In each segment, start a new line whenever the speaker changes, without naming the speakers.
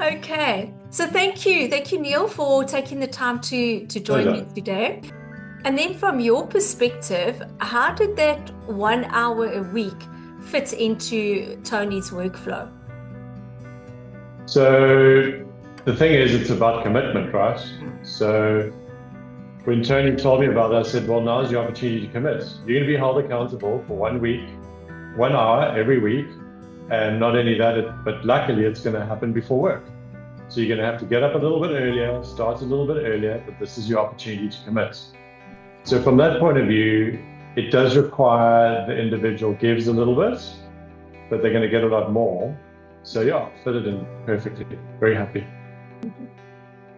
Okay. So thank you, Neil, for taking the time to join me
Pleasure.
today. And then from your perspective, how did that 1 hour a week fit into Tony's workflow?
So the thing is, it's about commitment, right?
Mm.
So when Tony told me about that, I said, well, now's your opportunity to commit. You're going to be held accountable for 1 week, 1 hour every week. And not only that, but luckily it's going to happen before work. So you're going to have to get up a little bit earlier, start a little bit earlier, but this is your opportunity to commit. So from that point of view, it does require the individual gives a little bit, but they're going to get a lot more. So yeah, fit it in perfectly. Very happy.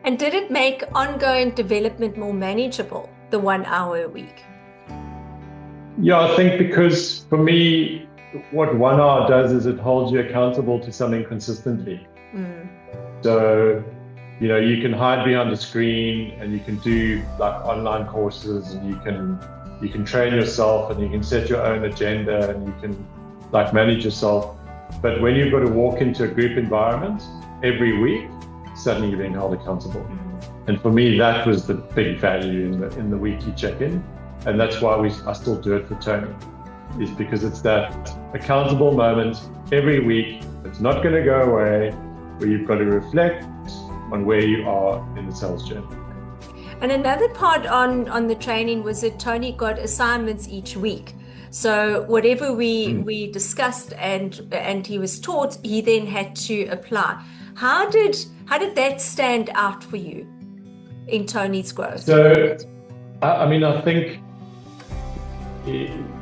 And did it make ongoing development more manageable, the 1 hour a week?
Yeah, I think because for me, what 1 hour does is it holds you accountable to something consistently.
Mm.
So, you can hide behind the screen and you can do like online courses and you can train yourself and you can set your own agenda and you can like manage yourself. But when you've got to walk into a group environment every week, suddenly you're being held accountable.
Mm.
And for me, that was the big value in the weekly check-in. And that's why I still do it for Tony, is because it's that accountable moment every week. It's not going to go away, where you've got to reflect on where you are in the sales journey.
And another part on the training was that Tony got assignments each week. So whatever
Mm.
we discussed and he was taught, he then had to apply. How did that stand out for you in Tony's growth?
So, I mean, I think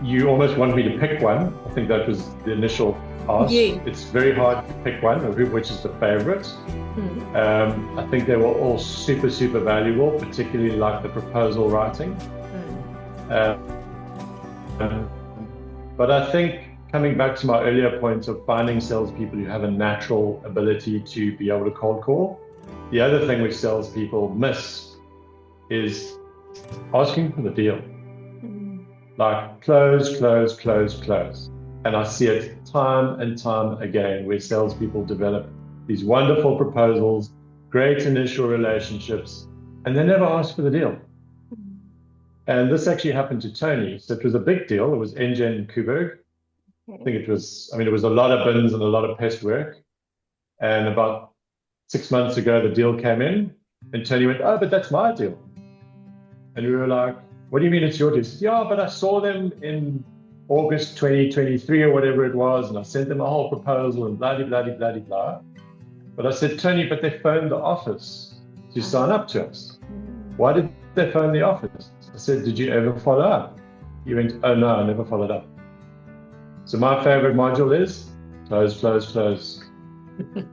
you almost want me to pick one. I think that was the initial ask.
Yeah.
It's very hard to pick one, which is the favorite.
Mm.
I think they were all super, super valuable, particularly like the proposal writing.
Mm.
Um, but I think coming back to my earlier point of finding salespeople who have a natural ability to be able to cold call, the other thing which salespeople miss is asking for the deal.
Mm.
Like close, close, close, close. And I see it time and time again where salespeople develop these wonderful proposals, great initial relationships, and they never ask for the deal. And this actually happened to Tony. So it was a big deal. It was Engen Kuberg. I
Okay.
think it was a lot of bins and a lot of pest work. And about 6 months ago, the deal came in, and Tony went, oh, but that's my deal. And we were like, what do you mean it's your deal? He said, yeah, but I saw them in August 2023 or whatever it was, and I sent them a whole proposal and blah, blah, blah, blah, blah. But I said, Tony, but they phoned the office to sign up to us.
Mm.
Why did they phone the office? I said, did you ever follow up? He went, oh no, I never followed up. So my favorite module is close, close, close.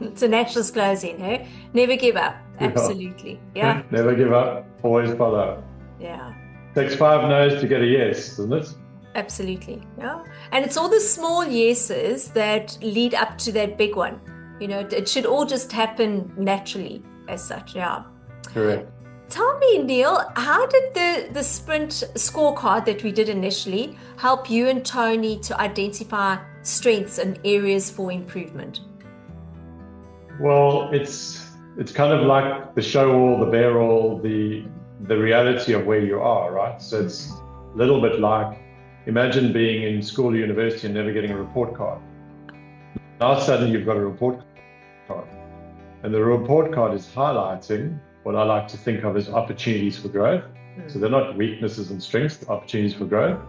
It's a natural closing, hey? Never give up.
Yeah.
Absolutely. Yeah.
Never give up, always follow up.
Yeah.
Takes 5 no's to get a yes, doesn't it?
Absolutely. Yeah. And it's all the small yeses that lead up to that big one. It should all just happen naturally as such. Yeah.
Correct.
Tell me, Neil, how did the sprint scorecard that we did initially help you and Tony to identify strengths and areas for improvement?
Well, it's kind of like the show all, the bear all, the reality of where you are, right? So it's a little bit like imagine being in school or university and never getting a report card. Now suddenly you've got a report card. And the report card is highlighting what I like to think of as opportunities for growth. So
Mm.
they're not weaknesses and strengths, they're opportunities for growth.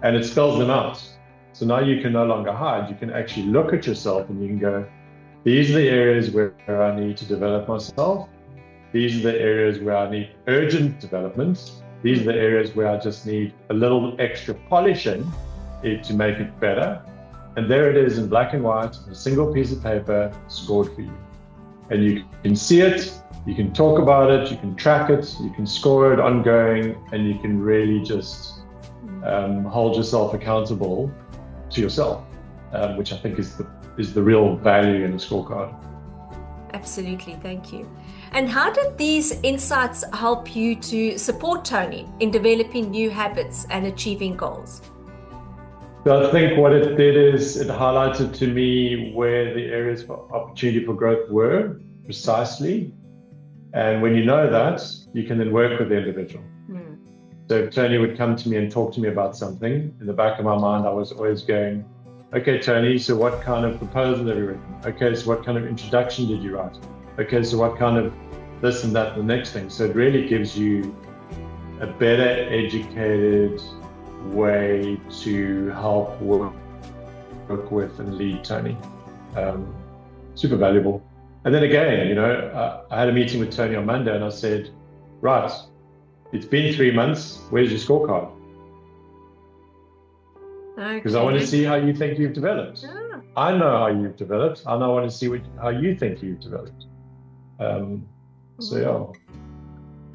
And it spells them out. So now you can no longer hide. You can actually look at yourself and you can go, these are the areas where I need to develop myself. These are the areas where I need urgent development. These are the areas where I just need a little extra polishing to make it better. And there it is in black and white, on a single piece of paper, scored for you. And you can see it, you can talk about it, you can track it, you can score it ongoing, and you can really just hold yourself accountable to yourself, which I think is the real value in a scorecard.
Absolutely. Thank you. And how did these insights help you to support Tony in developing new habits and achieving goals?
So I think what it did is it highlighted to me where the areas for opportunity for growth were. precisely. And when you know that, you can then work with the individual. So if Tony would come to me and talk to me about something, in the back of my mind, I was always going, okay, Tony, so what kind of proposal have you written? Okay, so what kind of introduction did you write? Okay, so what kind of this and that, the next thing. So it really gives you a better educated way to help work with and lead Tony. Super valuable. And then again, you know, I had a meeting with Tony on Monday and I said, right, it's been 3 months, where's your scorecard? Because I want to see how you think you've developed. Yeah. I know how you've developed, and I want to see how you think you've developed. So yeah.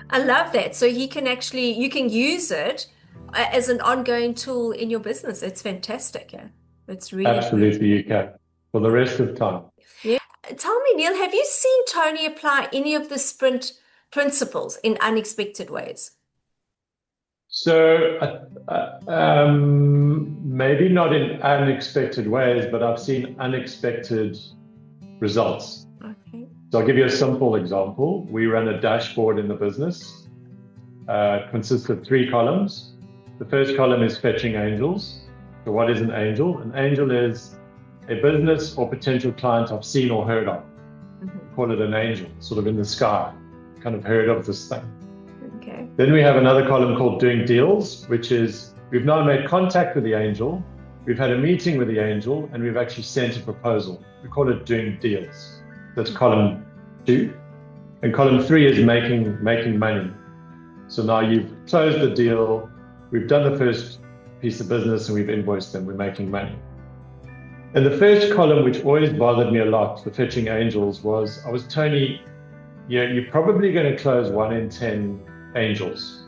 I love that. So you can use it as an ongoing tool in your business. It's fantastic. Yeah, it's really
absolutely you can for the rest of time.
Yeah. Tell me, Neal, have you seen Tony apply any of the sprint principles in unexpected ways?
So maybe not in unexpected ways, but I've seen unexpected results.
Okay.
So I'll give you a simple example. We run a dashboard in the business. It consists of 3 columns. The first column is fetching angels. So what is an angel? An angel is a business or potential client I've seen or heard of. Call it an angel, sort of in the sky, kind of heard of this thing.
Okay.
Then we have another column called doing deals, which is we've now made contact with the angel, we've had a meeting with the angel, and we've actually sent a proposal. We call it doing deals. That's column 2. And column 3 is making money. So now you've closed the deal, we've done the first piece of business and we've invoiced them, we're making money. And the first column, which always bothered me a lot, the fetching angels, was Tony, you're probably going to close 1 in 10 angels.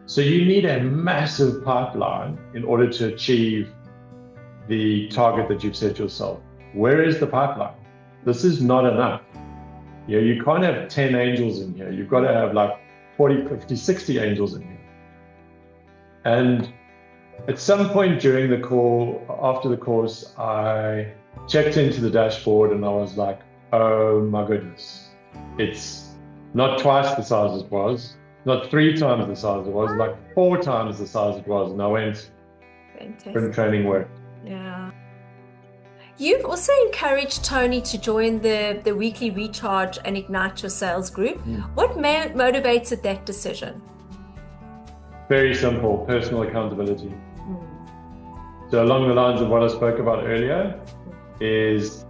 So you need a massive pipeline in order to achieve the target that you've set yourself. Where is the pipeline? This is not enough. You can't have 10 angels in here. You've got to have like 40, 50, 60 angels in here. And at some point during the call, after the course, I checked into the dashboard and I was like, oh my goodness. It's not twice the size it was, not 3 times the size it was, like 4 times the size it was. And I went, sprint training work.
Yeah. You've also encouraged Tony to join the weekly recharge and ignite your sales group. What motivated that decision?
Very simple, personal accountability. So along the lines of what I spoke about earlier, is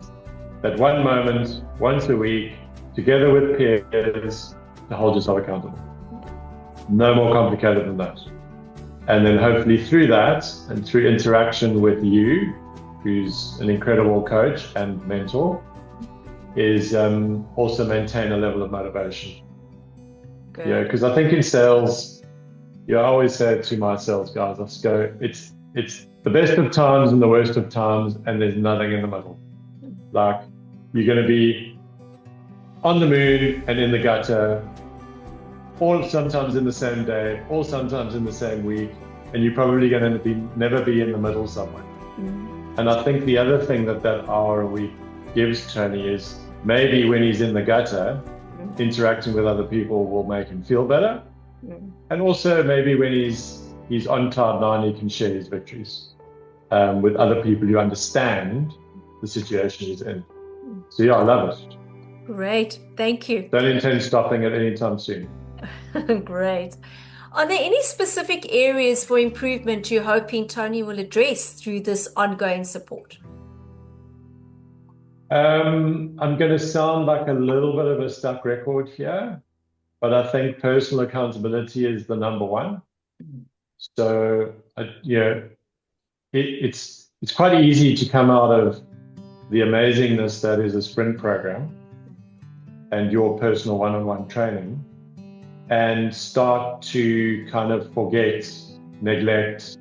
that one moment, once a week, together with peers, to hold yourself accountable. No more complicated than that. And then hopefully through that, and through interaction with you, who's an incredible coach and mentor, is also maintain a level of motivation.
Good.
Yeah, because I think in sales, I always say to my sales guys, I just go, it's the best of times and the worst of times, and there's nothing in the middle. Like, you're going to be on the moon and in the gutter, or sometimes in the same day, or sometimes in the same week, and you're probably going to never be in the middle somewhere. And I think the other thing that hour a week gives Tony is maybe when he's in the gutter, interacting with other people will make him feel better. And also maybe when he's on cloud 9, he can share his victories with other people who understand the situation he's in. So yeah, I love it.
Great, thank you.
Don't intend stopping at any time soon.
Great. Are there any specific areas for improvement you're hoping Tony will address through this ongoing support?
I'm going to sound like a little bit of a stuck record here, but I think personal accountability is the number one. So, it's quite easy to come out of the amazingness that is a sprint program and your personal one-on-one training and start to kind of forget, neglect,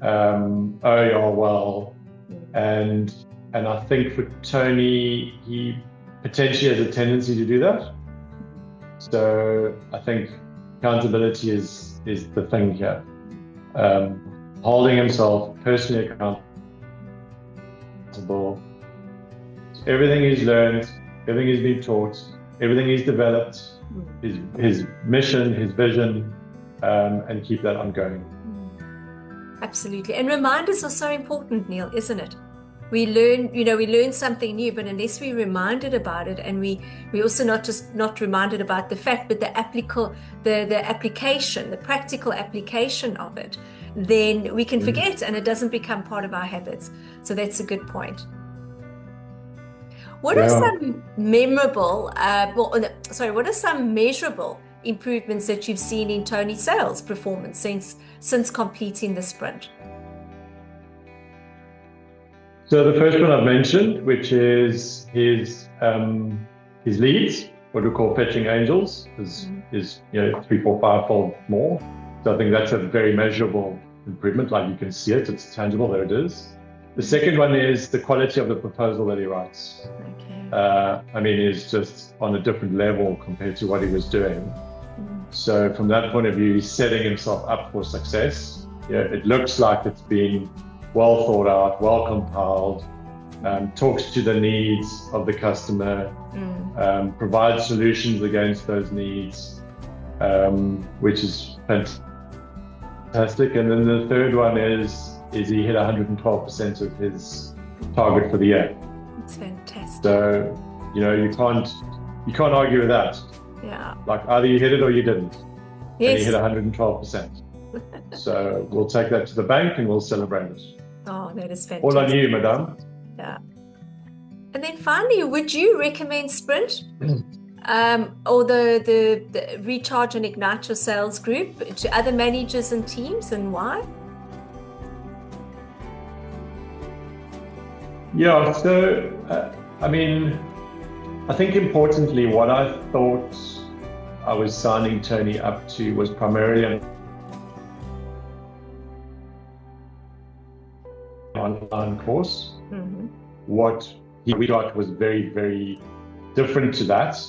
and I think for Tony, he potentially has a tendency to do that. So I think accountability is the thing here. Holding himself personally accountable. Everything he's learned, everything he's been taught, everything he's developed, his mission, his vision, and keep that ongoing.
Absolutely. And reminders are so important, Neal, isn't it? We learn something new, but unless we're reminded about it, and we also not reminded about the fact, but the application, the practical application of it, then we can forget and it doesn't become part of our habits. So that's a good point. What are some what are some measurable improvements that you've seen in Tony's sales performance since completing the sprint?
So the first one I've mentioned, which is his leads, what we call fetching angels, is 3, 4, 5-fold more. So I think that's a very measurable improvement. Like, you can see it; it's tangible. There it is. The second one is the quality of the proposal that he writes. Okay. Is just on a different level compared to what he was doing. So from that point of view, he's setting himself up for success. It looks like it's been well thought out, well compiled, talks to the needs of the customer, provides solutions against those needs, which is fantastic. And then the third one is he hit 112% of his target for the year.
It's fantastic.
So, you can't argue with that.
Yeah.
Like, either you hit it or you didn't.
Yes.
And he hit 112%. So we'll take that to the bank and we'll celebrate it.
Oh, that is fantastic.
All on you, madame.
Yeah. And then finally, would you recommend Sprint or the Recharge and Ignite Your Sales group to other managers and teams, and why?
Yeah, so I think importantly, what I thought I was signing Tony up to was primarily an online course. What we got was very, very different to that,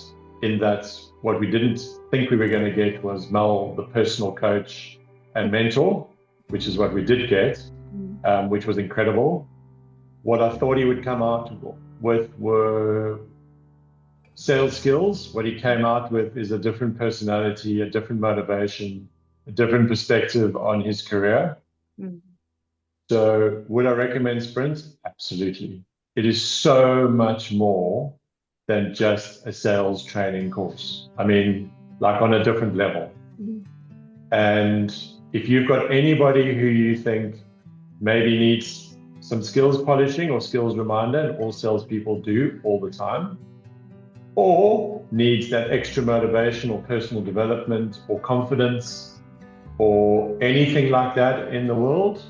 in that what we didn't think we were going to get was Mel, the personal coach and mentor, which is what we did get, which was incredible. What I thought he would come out with were sales skills. What he came out with is a different personality, a different motivation, a different perspective on his career. So would I recommend Sprint? Absolutely. It is so much more than just a sales training course. Like, on a different level. And if you've got anybody who you think maybe needs some skills polishing or skills reminder, and all salespeople do all the time, or needs that extra motivation or personal development or confidence or anything like that in the world,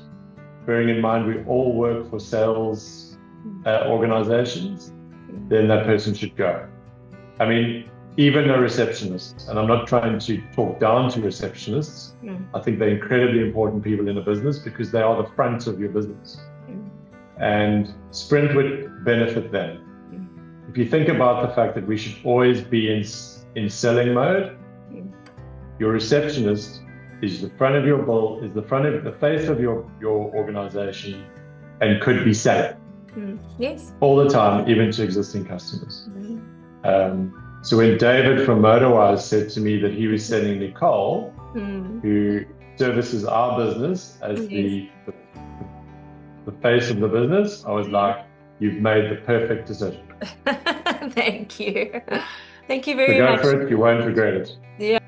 bearing in mind we all work for sales organizations, then that person should go. Even a receptionist, and I'm not trying to talk down to receptionists, I think they're incredibly important people in a business because they are the front of your business. And Sprint would benefit them. If you think about the fact that we should always be in selling mode, your receptionist is the front of your bill, is the face of your organization, and could be selling.
Yes.
All the time, even to existing customers. So when David from Motorwise said to me that he was sending Nicole, who services our business as the face of the business, I was like, you've made the perfect decision.
Thank you. Thank you very much.
Go for it, you won't regret it.
Yeah.